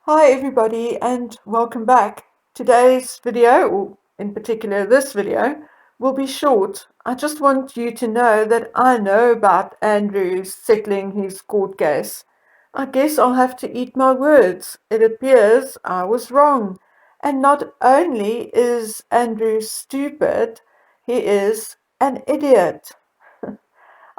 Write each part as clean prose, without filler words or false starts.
Hi everybody and welcome back. Today's video, or in particular this video, will be short. I just want you to know that I know about Andrew settling his court case. I guess I'll have to eat my words. It appears I was wrong. And not only is Andrew stupid, he is an idiot.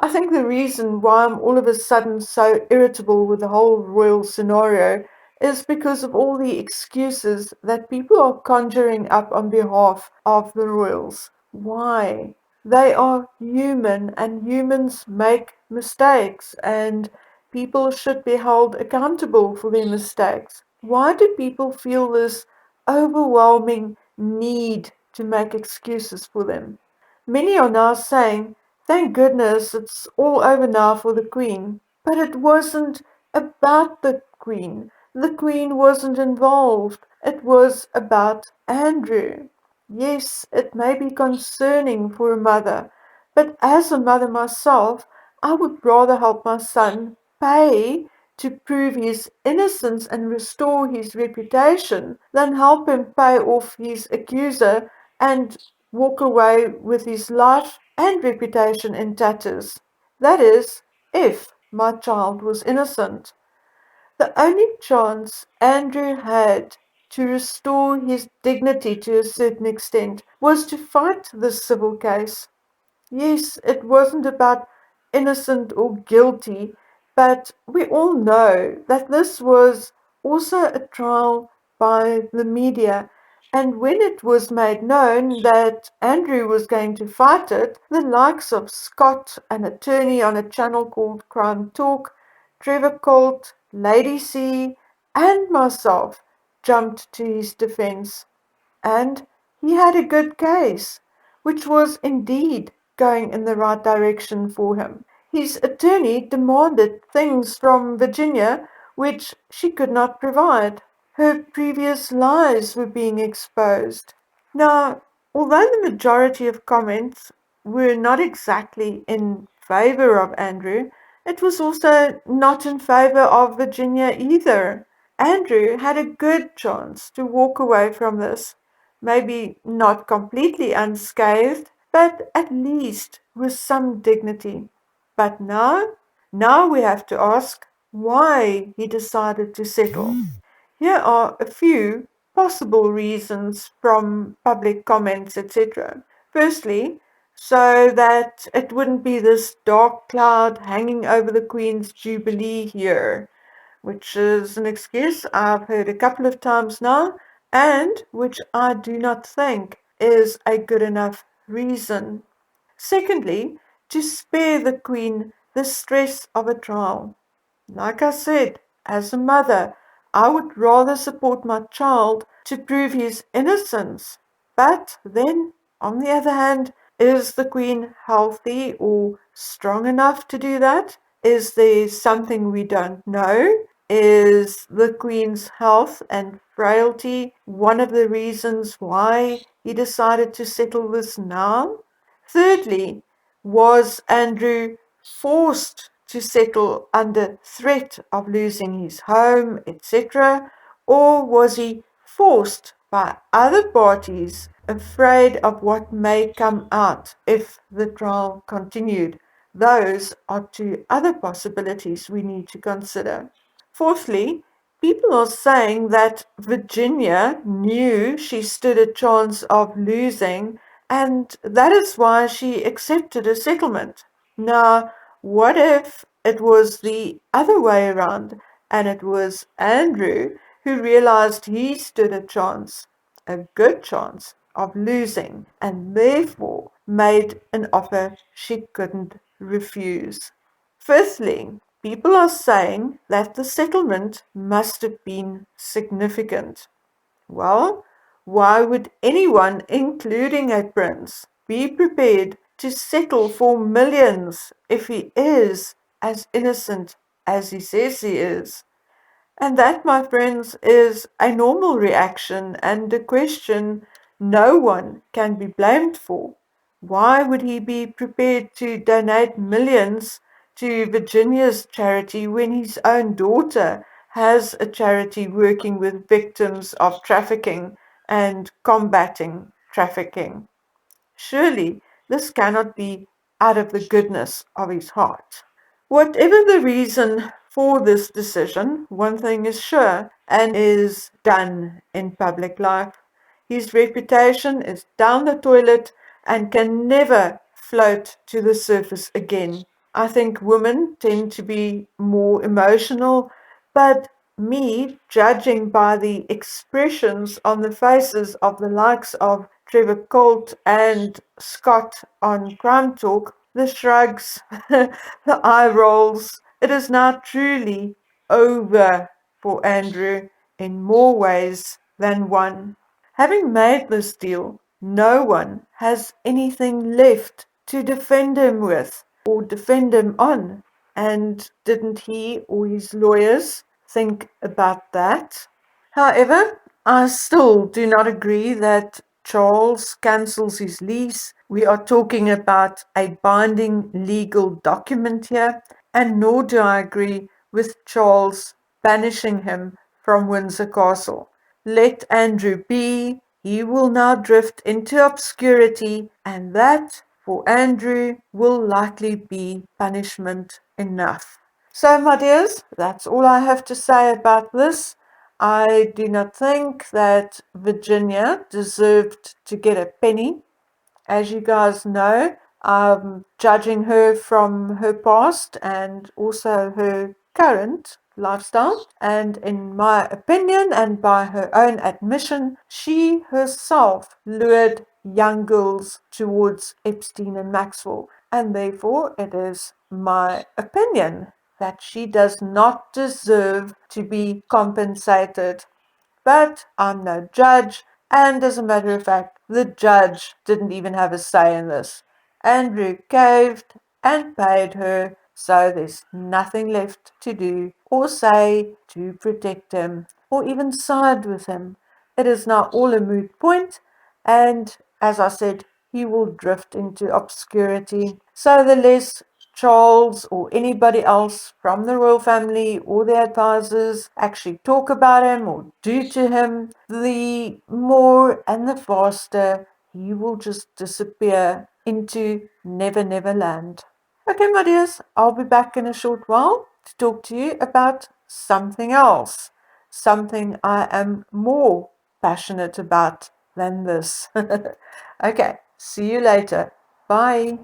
I think the reason why I'm all of a sudden so irritable with the whole royal scenario is because of all the excuses that people are conjuring up on behalf of the royals. Why? They are human and humans make mistakes and people should be held accountable for their mistakes. Why do people feel this overwhelming need to make excuses for them? Many are now saying, thank goodness it's all over now for the Queen. But it wasn't about the Queen. The Queen wasn't involved. It was about Andrew. Yes, it may be concerning for a mother, but as a mother myself, I would rather help my son pay to prove his innocence and restore his reputation than help him pay off his accuser and walk away with his life and reputation in tatters. That is, if my child was innocent. The only chance Andrew had to restore his dignity to a certain extent was to fight this civil case. Yes, it wasn't about innocent or guilty, but we all know that this was also a trial by the media. And when it was made known that Andrew was going to fight it, the likes of Scott, an attorney on a channel called Crime Talk, Trevor Colt, Lady C, and myself jumped to his defense. And he had a good case, which was indeed going in the right direction for him. His attorney demanded things from Virginia which she could not provide. Her previous lies were being exposed. Now, although the majority of comments were not exactly in favor of Andrew, it was also not in favor of Virginia either. Andrew had a good chance to walk away from this, maybe not completely unscathed, but at least with some dignity. But now we have to ask why he decided to settle. Here are a few possible reasons from public comments, etc. Firstly, so that it wouldn't be this dark cloud hanging over the Queen's Jubilee here, which is an excuse I've heard a couple of times now, and which I do not think is a good enough reason. Secondly, to spare the Queen the stress of a trial. Like I said, as a mother, I would rather support my child to prove his innocence. But then, on the other hand, is the Queen healthy or strong enough to do that? Is there something we don't know? Is the Queen's health and frailty one of the reasons why he decided to settle this now? Thirdly, was Andrew forced to settle under threat of losing his home, etc., or was he forced by other parties afraid of what may come out if the trial continued? Those are two other possibilities we need to consider. Fourthly, people are saying that Virginia knew she stood a chance of losing, and that is why she accepted a settlement. Now, what if it was the other way around, and it was Andrew who realized he stood a good chance, of losing, and therefore made an offer she couldn't refuse? Fifthly, people are saying that the settlement must have been significant. Well, why would anyone, including a prince, be prepared to settle for millions if he is as innocent as he says he is? And that, my friends, is a normal reaction and a question no one can be blamed for. Why would he be prepared to donate millions to Virginia's charity when his own daughter has a charity working with victims of trafficking and combating trafficking. Surely this cannot be out of the goodness of his heart. Whatever the reason for this decision, one thing is sure and is done in public life. His reputation is down the toilet and can never float to the surface again. I think women tend to be more emotional, but me, judging by the expressions on the faces of the likes of Trevor Colt and Scott on Crime Talk, the shrugs, the eye rolls, it is now truly over for Andrew in more ways than one. Having made this deal, no one has anything left to defend him with or defend him on. And didn't he or his lawyers think about that? However, I still do not agree that Charles cancels his lease. We are talking about a binding legal document here, and nor do I agree with Charles banishing him from Windsor Castle. Let Andrew be. He will now drift into obscurity, and that, for Andrew, will likely be punishment enough. So, my dears, that's all I have to say about this. I do not think that Virginia deserved to get a penny. As you guys know, I'm judging her from her past and also her current lifestyle. And in my opinion, and by her own admission, she herself lured young girls towards Epstein and Maxwell. And therefore, it is my opinion that she does not deserve to be compensated. But I'm no judge, and as a matter of fact, the judge didn't even have a say in this. Andrew caved and paid her, so there's nothing left to do or say to protect him or even side with him. It is now all a moot point, and as I said, he will drift into obscurity. So the less Charles or anybody else from the royal family or their advisors actually talk about him or do to him, the more and the faster he will just disappear into Never Never Land. Okay, my dears, I'll be back in a short while to talk to you about something else, something I am more passionate about than this. Okay, see you later. Bye.